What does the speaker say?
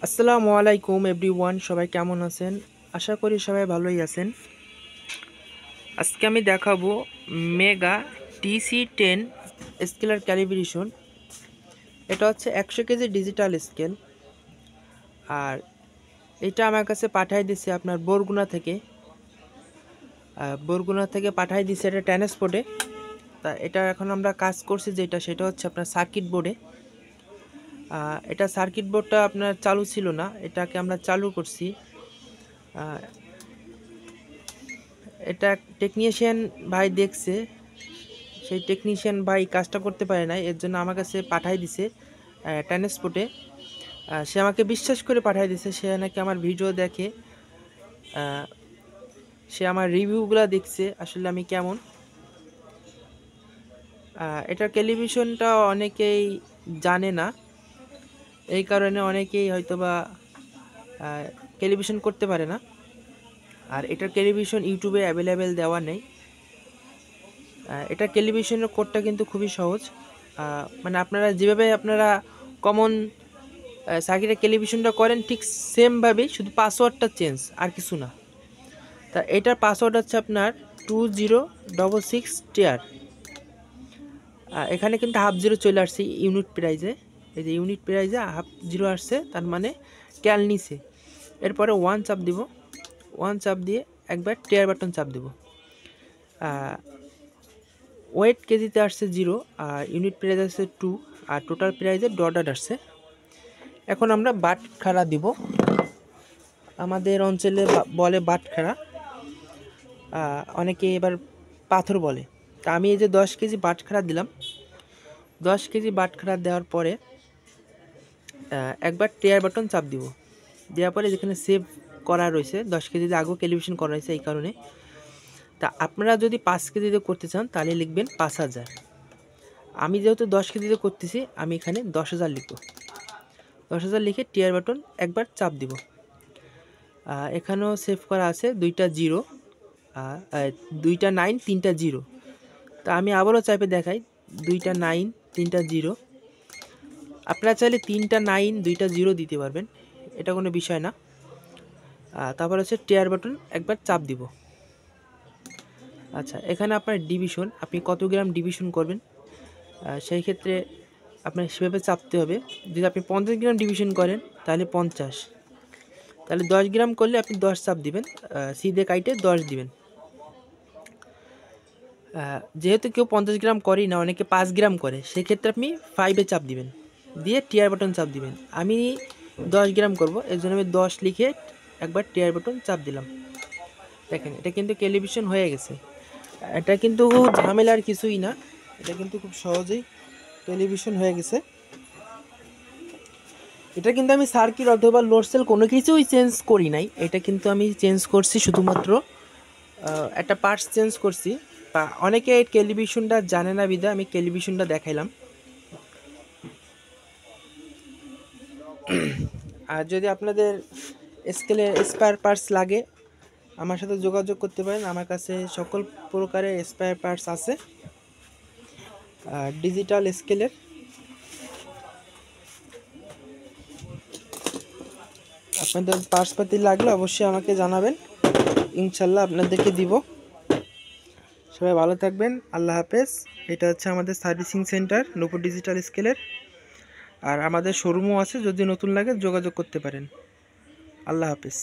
আসসালামু আলাইকুম এভরিওয়ান, সবাই কেমন আছেন? আশা করি সবাই ভালোই আছেন। আজকে আমি দেখাবো মেগা TC10 স্কেলার ক্যালিব্রেশন। এটা হচ্ছে 100 কেজি ডিজিটাল স্কেল। আর এটা আমার কাছে পাঠাই দিছে আপনার বরগুনা থেকে পাঠাই দিছে এটা ট্রান্সপোর্টে। তা এটা এখন আমরা কাজ করছি সেটা হচ্ছে আপনার সার্কিট বোর্ডে। এটা সার্কিট বোর্ডটা আপনার চালু ছিল না, এটাকে আমরা চালু করছি। এটা টেকনিশিয়ান ভাই দেখছে, সেই টেকনিশিয়ান ভাই কাজটা করতে পারে না, এর জন্য আমার কাছে পাঠাই দিছে ট্রান্সপোর্টে। সে আমাকে বিশ্বাস করে পাঠাই দিছে, সে নাকি আমার ভিডিও দেখে, সে আমার রিভিউগুলো দেখছে আসলে আমি কেমন। এটার ক্যালিব্রেশনটা অনেকেই জানে না, এই কারণে অনেকেই হয়তোবা ক্যালিব্রেশন করতে পারে না। আর এটার ক্যালিব্রেশন ইউটিউবে অ্যাভেলেবেল দেওয়া নেই। এটার ক্যালিব্রেশনের কোডটা কিন্তু খুবই সহজ। মানে আপনারা যেভাবে কমন সার্কিটের ক্যালিব্রেশনটা করেন ঠিক সেমভাবেই, শুধু পাসওয়ার্ডটা চেঞ্জ, আর কিছু না। তা এটার পাসওয়ার্ড হচ্ছে আপনার 2066 টিয়ার। এখানে কিন্তু হাফ জিরো চলে আসছে ইউনিট প্রাইজে, এই যে ইউনিট প্রাইজে হাফ জিরো আসছে, তার মানে ক্যাল নিছে। এরপরে ওয়ান চাপ দিব, ওয়ান চাপ দিয়ে একবার টিয়ার বাটন চাপ দেব। ওয়েট কেজিতে আসছে 0, আর ইউনিট প্রাইস আসছে 2, আর টোটাল প্রাইজে ডট আসছে। এখন আমরা বাটখারা দিব, আমাদের অঞ্চলে বলে বাটখারা, অনেকে এবার পাথর বলে। তা আমি এই যে 10 কেজি বাটখারা দিলাম। 10 কেজি বাটখারা দেওয়ার পরে একবার টিয়ার বাটন চাপ দিব, দেওয়ার পরে যেখানে সেভ করা রয়েছে 10 কেজিতে আগেও ক্যালিব্রেশন করা হয়েছে এই কারণে। তা আপনারা যদি 5 কেজিতে করতে চান তাহলে লিখবেন 5000। আমি যেহেতু 10 কেজিতে করতেছি, আমি এখানে 10,000 লিখব। 10,000 লিখে টিয়ার বাটন একবার চাপ দিব। এখানেও সেভ করা আছে 2টা 0, 2টা 9, 3টা 0। তা আমি আবারও চাপে দেখাই, 2টা 9, 3টা 0। আপনারা চাইলে 3টা 9, 2টা 0 দিতে পারবেন, এটা কোনো বিষয় না। তারপর হচ্ছে টিয়ার বাটন একবার চাপ দিব। আচ্ছা, এখানে আপনার ডিভিশন, আপনি কত গ্রাম ডিভিশন করবেন সেই ক্ষেত্রে আপনার সেভাবে চাপতে হবে। যদি আপনি 50 গ্রাম ডিভিশন করেন তাহলে 50, তাহলে 10 গ্রাম করলে আপনি 10 চাপ দিবেন, সিধে কাইটে 10 দিবেন। যেহেতু কেউ 50 গ্রাম করেই না, অনেকে 5 গ্রাম করে, সেক্ষেত্রে আপনি 5-এ চাপ দিবেন, দিয়ে টিয়ার বাটন চাপ দিবেন। আমি 10 গ্রাম করব, এর জন্য আমি 10 লিখে একবার টিয়ার বাটন চাপ দিলাম। দেখেন এটা কিন্তু ক্যালিব্রেশন হয়ে গেছে। এটা কিন্তু ঝামেলার কিছুই না, এটা কিন্তু খুব সহজেই ক্যালিব্রেশন হয়ে গেছে। এটা কিন্তু আমি সার্কিট অথবা লোড সেল কোনো কিছুই চেঞ্জ করি নাই, এটা কিন্তু আমি চেঞ্জ করছি শুধুমাত্র একটা পার্টস চেঞ্জ করছি। বা অনেকে এই ক্যালিব্রেশনটা জানে না বিধায় আমি ক্যালিব্রেশনটা দেখাইলাম। আর যদি আপনাদের স্কেলের স্পেয়ার পার্টস লাগে আমার সাথে যোগাযোগ করতে পারেন, আমার কাছে সকল প্রকারের স্পেয়ার পার্টস আছে ডিজিটাল স্কেলের। আপনাদের পার্টসপাতি লাগলে অবশ্যই আমাকে জানাবেন, ইনশাল্লাহ আপনাদেরকে দিব। সবাই ভালো থাকবেন, আল্লাহ হাফেজ। এটা হচ্ছে আমাদের সার্ভিসিং সেন্টার নূপুর ডিজিটাল স্কেলের, আর আমাদের শোরুমও আছে, যদি নতুন লাগে যোগাযোগ করতে পারেন। আল্লাহ হাফেজ।